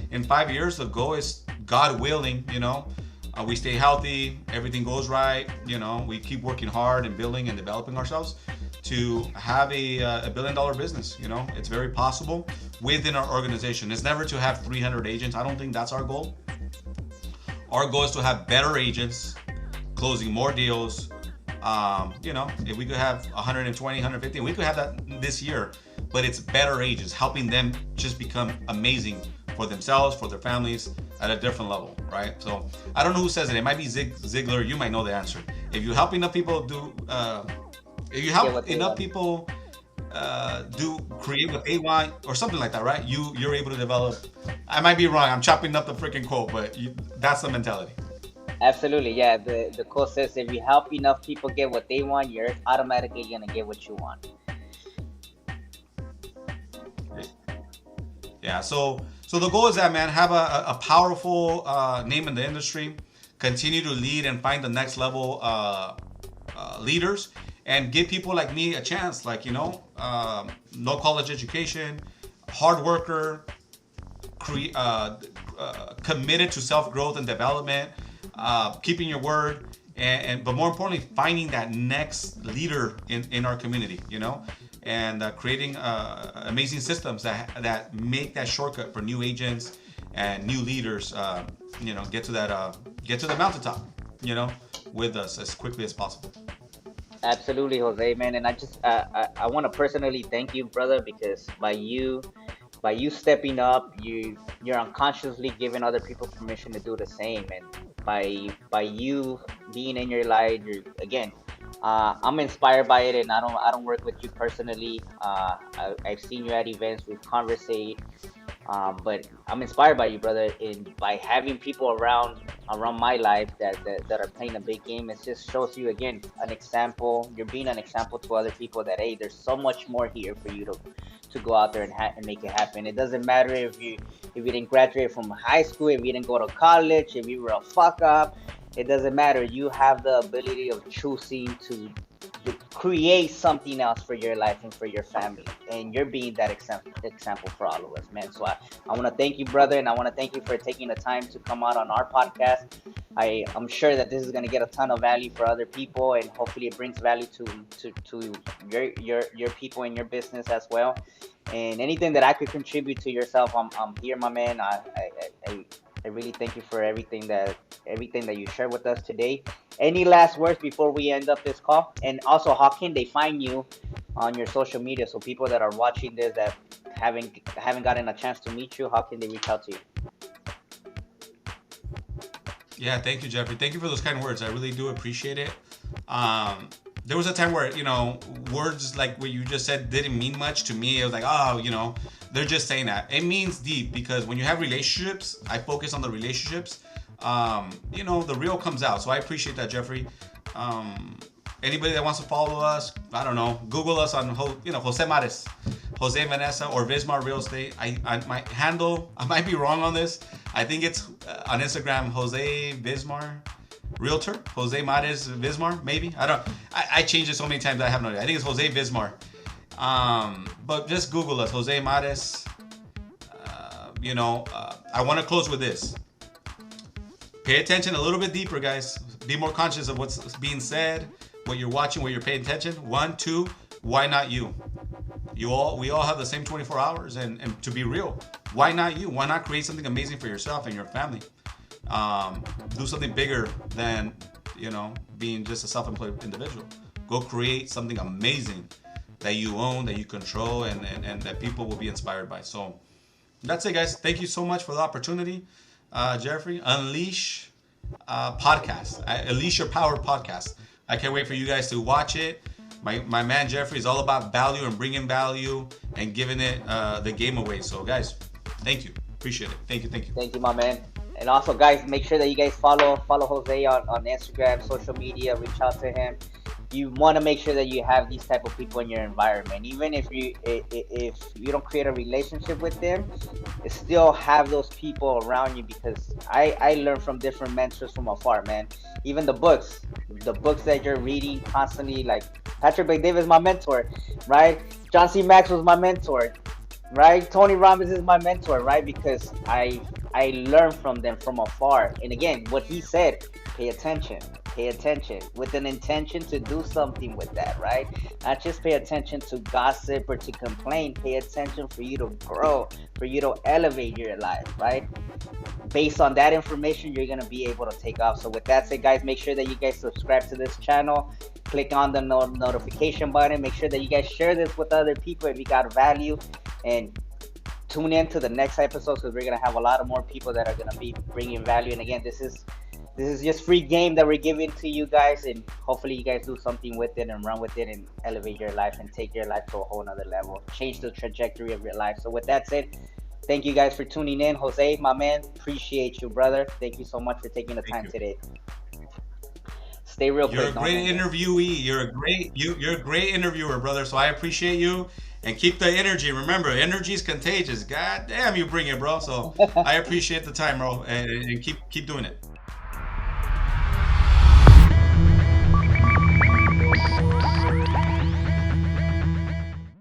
In 5 years, the goal is, God willing, we stay healthy, everything goes right. We keep working hard and building and developing ourselves to have a $1 billion business. It's very possible within our organization. It's never to have 300 agents. I don't think that's our goal. Our goal is to have better agents, closing more deals. If we could have 120, 150, we could have that this year, but it's better agents, helping them just become amazing for themselves, for their families, at a different level, right? So I don't know who says it. It might be Zig Ziglar. You might know the answer. If you help enough people if you help enough people do create what they want, or something like that, right? You're able to develop. I might be wrong. I'm chopping up the freaking quote, but that's the mentality. Absolutely, yeah. The quote says, if you help enough people get what they want, you're automatically gonna get what you want. Yeah. So the goal is that, man, have a powerful name in the industry, continue to lead and find the next level leaders, and give people like me a chance. Like, no college education, hard worker, committed to self growth and development, keeping your word, and but more importantly, finding that next leader in our community, and creating amazing systems that make that shortcut for new agents and new leaders. Get to the mountaintop, with us as quickly as possible. Absolutely, Jose, man. And I want to personally thank you, brother, because by you stepping up, you're unconsciously giving other people permission to do the same. And by you being in your light, again, I'm inspired by it. And I don't work with you personally. I've seen you at events, we've conversate. But I'm inspired by you, brother, and by having people around my life that are playing a big game. It just shows you again an example. You're being an example to other people that, hey, there's so much more here for you to go out there and make it happen. It doesn't matter if you didn't graduate from high school, if you didn't go to college, if you were a fuck up. It doesn't matter. You have the ability of choosing to create something else for your life and for your family, and you're being that example for all of us, man. So I want to thank you, brother, and I want to thank you for taking the time to come out on our podcast. I'm sure that this is going to get a ton of value for other people, and hopefully it brings value to your people in your business as well. And anything that I could contribute to yourself, I'm here, my man. I really thank you for everything that you shared with us today. Any last words before we end up this call? And also, how can they find you on your social media? So people that are watching this that haven't gotten a chance to meet you, how can they reach out to you? Yeah, thank you, Jeffrey. Thank you for those kind words. I really do appreciate it. There was a time where, words like what you just said didn't mean much to me. It was like, oh, they're just saying that. It means deep, because when you have relationships, I focus on the relationships. The real comes out. So I appreciate that, Jeffrey. Anybody that wants to follow us, I don't know, Google us on, Jose Mares, Jose Vanessa, or Vismar Real Estate. My handle, I might be wrong on this. I think it's on Instagram, Jose Vismar Realtor, Jose Mares Vismar, maybe. I changed it so many times I have no idea. I think it's Jose Vismar. But just Google us, Jose Mares. I want to close with this. Pay attention a little bit deeper, guys. Be more conscious of what's being said, what you're watching, what you're paying attention. 1, 2, why not you? We all have the same 24 hours, and to be real, why not you? Why not create something amazing for yourself and your family? Do something bigger than, being just a self-employed individual. Go create something amazing that you own, that you control, and that people will be inspired by. So that's it, guys. Thank you so much for the opportunity, Jeffrey. Unleash podcast. Unleash Your Power podcast. I can't wait for you guys to watch it. My man Jeffrey is all about value and bringing value and giving it the game away. So, guys, thank you. Appreciate it. Thank you. Thank you, my man. And also, guys, make sure that you guys follow Jose on Instagram, social media. Reach out to him. You want to make sure that you have these type of people in your environment. Even if you don't create a relationship with them, still have those people around you, because I learn from different mentors from afar, man. Even the books that you're reading constantly, like Patrick McDavid is my mentor, right? John C. Max was my mentor, right? Tony Robbins is my mentor, right? Because I learn from them from afar. And again, what he said, pay attention with an intention to do something with that, right? Not just pay attention to gossip or to complain. Pay attention for you to grow, for you to elevate your life, right? Based on that information, you're going to be able to take off. So with that said, guys, make sure that you guys subscribe to this channel. Click on the notification button. Make sure that you guys share this with other people if you got value. And tune in to the next episode, because we're going to have a lot of more people that are going to be bringing value. And again, this is just free game that we're giving to you guys, and hopefully you guys do something with it and run with it and elevate your life and take your life to a whole nother level, change the trajectory of your life. So with that said, thank you guys for tuning in. Jose, my man, appreciate you, brother. Thank you so much for taking the time today. Stay real quick. You're a great interviewee. You're a great interviewer, brother. So I appreciate you. And keep the energy. Remember, energy is contagious. God damn, you bring it, bro. So I appreciate the time, bro. And keep doing it.